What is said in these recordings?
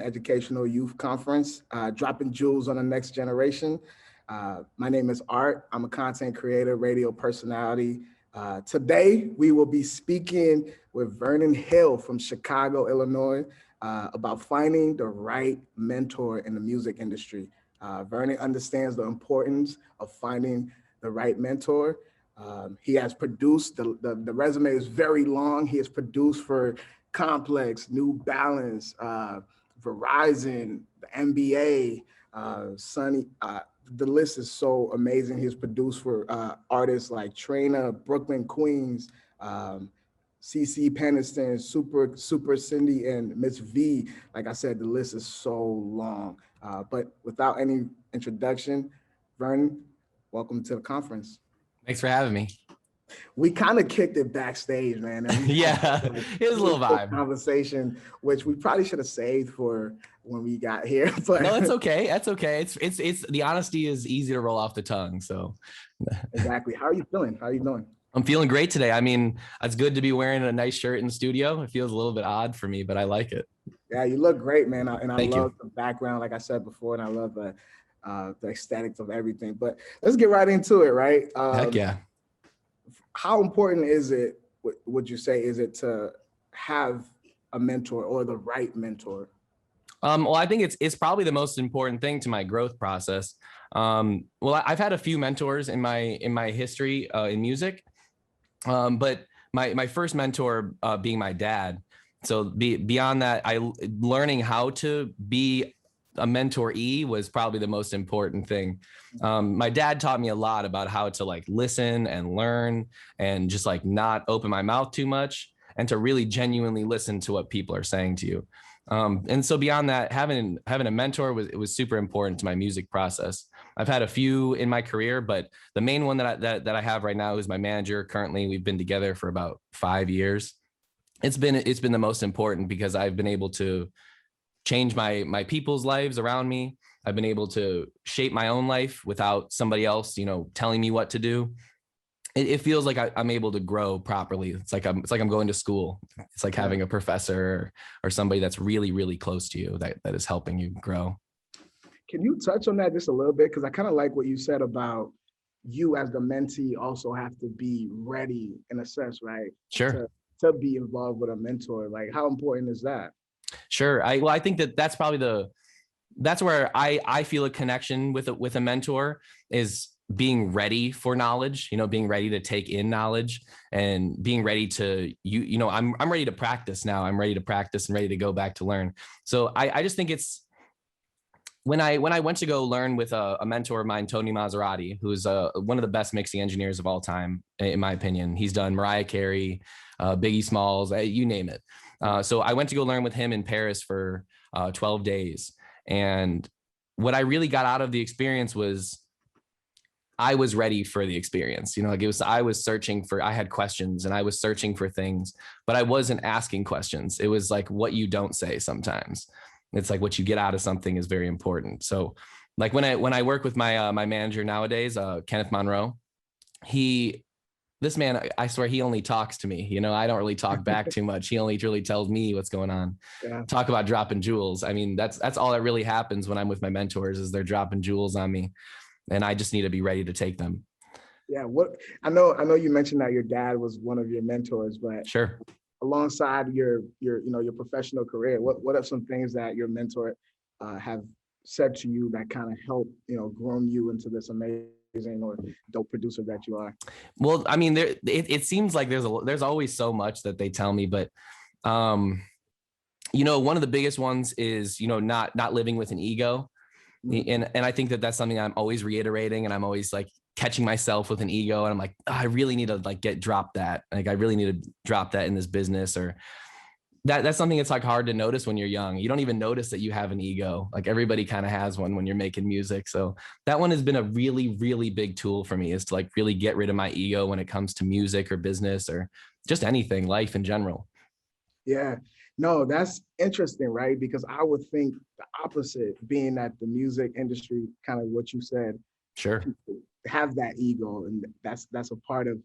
Educational Youth Conference, dropping jewels on the next generation. My name is Art. I'm a content creator, radio personality. Today, we will be speaking with Vernon Hill from Chicago, Illinois, about finding the right mentor in the music industry. Vernon understands the importance of finding the right mentor. He has produced, the resume is very long. He has produced for Complex, New Balance, Verizon, the NBA, Sonny. The list is so amazing. He's produced for artists like Trina, Brooklyn Queens, CC Peniston, Super Cindy, and Miss V. Like I said, the list is so long. But without any introduction, Vernon, welcome to the conference. Thanks for having me. We kind of kicked it backstage, man. And we yeah, it was a little vibe. Conversation, which we probably should have saved for when we got here. But no, that's okay. That's okay. It's the honesty is easy to roll off the tongue. So exactly. How are you feeling? How are you doing? I'm feeling great today. I mean, it's good to be wearing a nice shirt in the studio. It feels a little bit odd for me, but I like it. Yeah, you look great, man. And I Thank love the background, like I said before, and I love the aesthetics of everything. But let's get right into it, right? Heck yeah. How important is it, would you say, is it to have a mentor or the right mentor? Well, I think it's probably the most important thing to my growth process. Well, I've had a few mentors in my history in music, but my first mentor being my dad. So beyond that, learning how to be a mentoree was probably the most important thing. My dad taught me a lot about how to like listen and learn and just like not open my mouth too much and to really genuinely listen to what people are saying to you. And so beyond that, having a mentor was super important to my music process. I've had a few in my career, but the main one that I have right now is my manager. Currently, we've been together for about 5 years. It's been the most important because I've been able to change my people's lives around me. I've been able to shape my own life without somebody else, telling me what to do. It feels like I'm able to grow properly. It's like I'm going to school. It's like having a professor or somebody that's really, really close to you that is helping you grow. Can you touch on that just a little bit? Because I kind of like what you said about you as the mentee also have to be ready in a sense, right? Sure. To be involved with a mentor. Like, how important is that? Sure. I think that's probably that's where I feel a connection with a mentor is being ready for knowledge, being ready to take in knowledge and being ready to, I'm ready to practice now. I'm ready to practice and ready to go back to learn. So I just think it's when I went to go learn with a mentor of mine, Tony Maserati, who's one of the best mixing engineers of all time, in my opinion. He's done Mariah Carey, Biggie Smalls, you name it. So I went to go learn with him in Paris for 12 days. And what I really got out of the experience was I was ready for the experience. I was searching I had questions and I was searching for things, but I wasn't asking questions. It was like what you don't say sometimes. It's like what you get out of something is very important. So like when I work with my manager nowadays, Kenneth Monroe, this man, I swear he only talks to me. I don't really talk back too much. He only really tells me what's going on. Yeah. Talk about dropping jewels. I mean, that's all that really happens when I'm with my mentors is they're dropping jewels on me. And I just need to be ready to take them. Yeah. I know you mentioned that your dad was one of your mentors, but sure. Alongside your professional career, what are some things that your mentor have said to you that kind of helped, groom you into this amazing or dope producer that you are? Well, I mean, it seems like there's always so much that they tell me, but one of the biggest ones is, not living with an ego. Mm-hmm. And I think that's something I'm always reiterating, and I'm always like catching myself with an ego, and I'm like, I really need to like drop that. Like I really need to drop that in this business, or that's something that's like hard to notice when you're young. You don't even notice that you have an ego. Like everybody kind of has one when you're making music. So that one has been a really, really big tool for me, is to like really get rid of my ego when it comes to music or business or just anything, life in general. Yeah, no, that's interesting, right? Because I would think the opposite, being that the music industry, kind of what you said, sure, have that ego, and that's a part of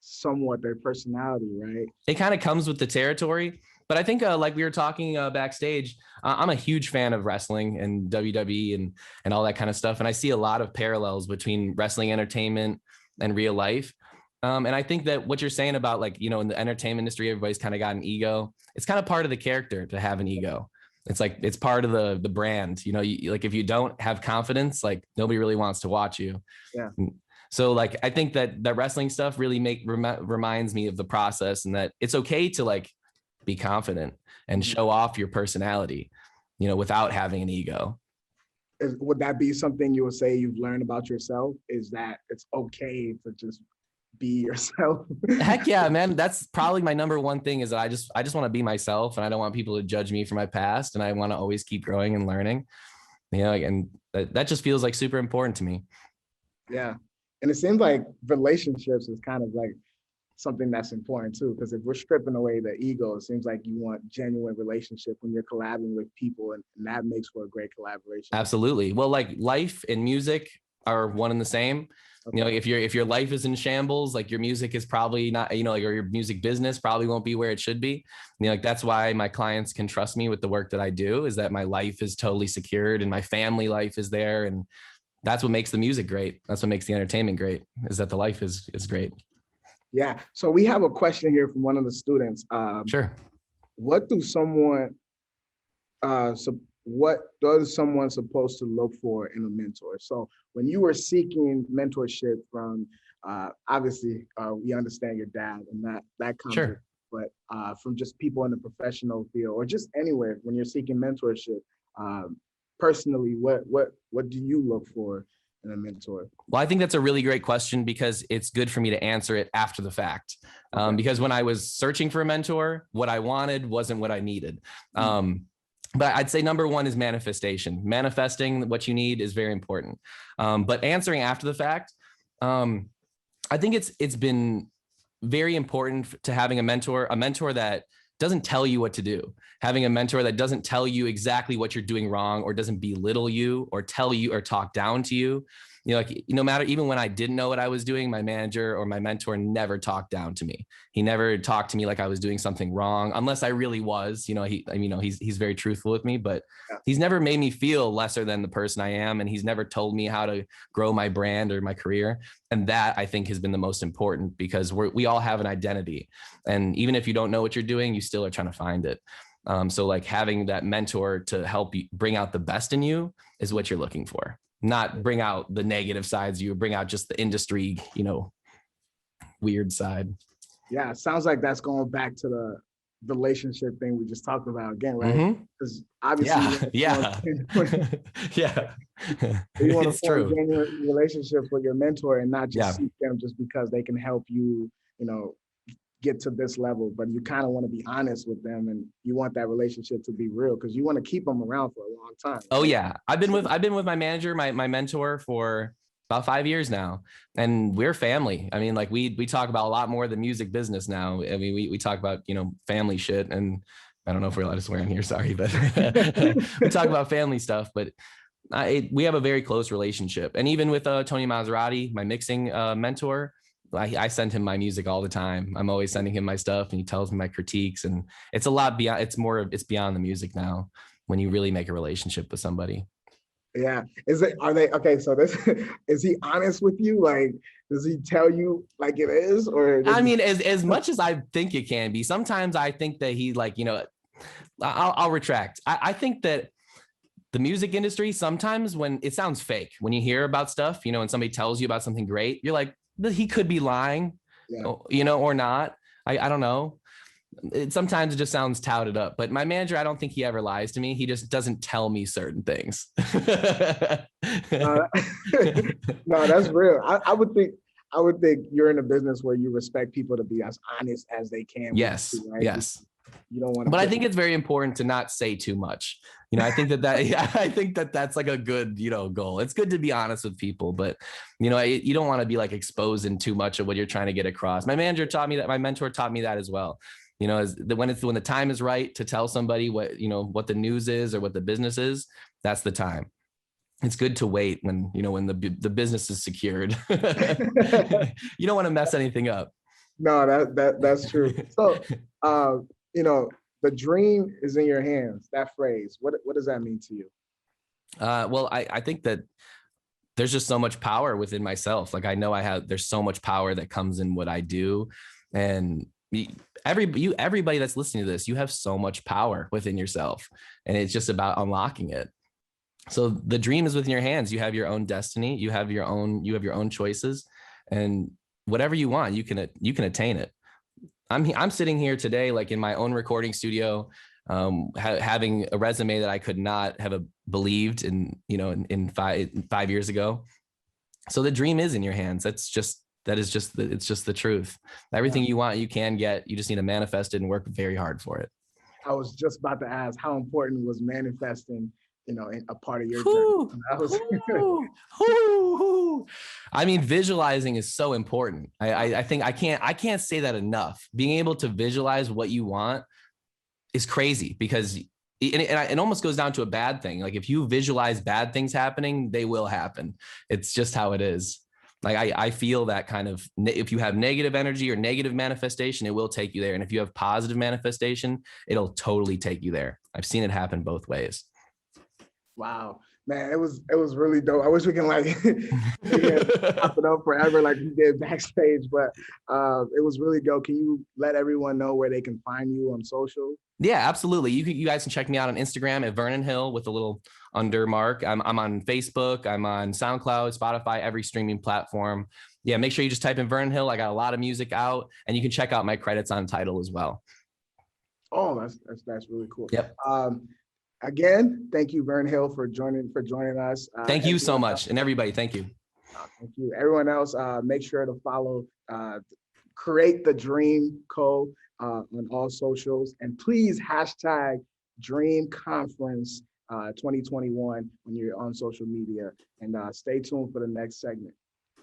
somewhat their personality, right? It kind of comes with the territory. But I think like we were talking backstage, I'm a huge fan of wrestling and WWE and all that kind of stuff. And I see a lot of parallels between wrestling entertainment and real life. And I think that what you're saying about like, you know, in the entertainment industry, everybody's kind of got an ego. It's kind of part of the character to have an ego. It's like, it's part of the brand, you know, like if you don't have confidence, like nobody really wants to watch you. Yeah. So like, I think that wrestling stuff really reminds me of the process and that it's okay to like be confident and show off your personality, you know, without having an ego. Would that be something you would say you've learned about yourself? Is that it's okay to just be yourself? Heck yeah, man. That's probably my number one thing is that I just want to be myself and I don't want people to judge me for my past. And I want to always keep growing and learning, you know, and that just feels like super important to me. Yeah. And it seems like relationships is kind of like something that's important too, because if we're stripping away the ego, it seems like you want genuine relationship when you're collabing with people, and that makes for a great collaboration. Absolutely. Well, like life and music are one and the same. Okay. You know, if your life is in shambles, like your music is probably not, you know, like, or your music business probably won't be where it should be. You know, like that's why my clients can trust me with the work that I do, is that my life is totally secured and my family life is there. And that's what makes the music great. That's what makes the entertainment great, is that the life is great. Yeah. So we have a question here from one of the students. Sure. What does someone supposed to look for in a mentor? So when you were seeking mentorship from, obviously we understand your dad and that comes, sure. But from just people in the professional field or just anywhere, when you're seeking mentorship, personally, what do you look for in a mentor? Well, I think that's a really great question because it's good for me to answer it after the fact. Okay. Because when I was searching for a mentor, what I wanted wasn't what I needed. But I'd say number one is manifestation. Manifesting what you need is very important. But answering after the fact, I think it's been very important to having a mentor that doesn't tell you what to do. Having a mentor that doesn't tell you exactly what you're doing wrong or doesn't belittle you or tell you or talk down to you. You know, like no matter, even when I didn't know what I was doing, my manager or my mentor never talked down to me. He never talked to me like I was doing something wrong, unless I really was. You know, he's very truthful with me, but he's never made me feel lesser than the person I am, and he's never told me how to grow my brand or my career. And that I think has been the most important, because we all have an identity, and even if you don't know what you're doing, you still are trying to find it. So like having that mentor to help you bring out the best in you is what you're looking for. Not bring out the negative sides, you bring out just the industry, you know, weird side. Yeah, it sounds like that's going back to the relationship thing we just talked about again, right? Because obviously, yeah. You want to form a genuine relationship with your mentor and not just seek them just because they can help you, you know, get to this level, but you kind of want to be honest with them, and you want that relationship to be real because you want to keep them around for a long time. Right? Oh yeah, I've been with my manager, my mentor for about 5 years now, and we're family. I mean, like we talk about a lot more than music business now. I mean, we talk about, you know, family shit, and I don't know if we're allowed to swear in here. Sorry, but we talk about family stuff. But we have a very close relationship, and even with Tony Maserati, my mixing mentor. I send him my music all the time. I'm always sending him my stuff, and he tells me my critiques, and it's a lot beyond, it's beyond the music now when you really make a relationship with somebody. Yeah. Okay. So is he honest with you? Like, does he tell you like it is, or? I mean, as much as I think it can be, sometimes I think that he like, you know, I'll retract. I think that the music industry, sometimes when it sounds fake, when you hear about stuff, you know, when somebody tells you about something great, you're like, he could be lying, you know, or not. I don't know. Sometimes it just sounds touted up, but my manager, I don't think he ever lies to me. He just doesn't tell me certain things. No, that's real. I would think you're in a business where you respect people to be as honest as they can. Yes. You, right? Yes. You don't want to. But I think it's very important to not say too much. You know, I think I think that's like a good, you know, goal. It's good to be honest with people, but you know, you don't want to be like exposing too much of what you're trying to get across. My manager taught me that. My mentor taught me that as well. You know, when the time is right to tell somebody what, you know, what the news is or what the business is, that's the time. It's good to wait when, you know, when the business is secured. You don't want to mess anything up. No, that's true. So, you know, the dream is in your hands. That phrase, what does that mean to you? Well, I think that there's just so much power within myself. Like I know there's so much power that comes in what I do. And everybody that's listening to this, you have so much power within yourself, and it's just about unlocking it. So the dream is within your hands. You have your own destiny. You have your own choices, and whatever you want, you can attain it. I'm sitting here today, like in my own recording studio, having a resume that I could not have believed in 5 years ago. So the dream is in your hands. It's just the truth. Yeah. Everything you want, you can get. You just need to manifest it and work very hard for it. I was just about to ask how important was manifesting, in a part of your journey. Whew, That was whew, whew, whew. I mean, visualizing is so important. I think I can't say that enough. Being able to visualize what you want is crazy, because it almost goes down to a bad thing. Like if you visualize bad things happening, they will happen. It's just how it is. Like I feel that kind of, if you have negative energy or negative manifestation, it will take you there. And if you have positive manifestation, it'll totally take you there. I've seen it happen both ways. wow, man. It was really dope. I wish we can like chop it up forever like we did backstage, but it was really dope. Can you let everyone know where they can find you on social? Yeah, absolutely. You guys can check me out on Instagram at Vernon Hill with a little undermark. I'm on Facebook. I'm on SoundCloud, Spotify, every streaming platform. Yeah, make sure you just type in Vernon Hill. I got a lot of music out, and you can check out my credits on Tidal as well. Oh, that's really cool. Yep. Again, thank you, Vern Hill, for joining us. Thank you so Everyone much, else, and everybody, thank you. thank you. Everyone else, make sure to follow Create the Dream Co. On all socials, and please hashtag Dream Conference 2021 when you're on social media. And stay tuned for the next segment.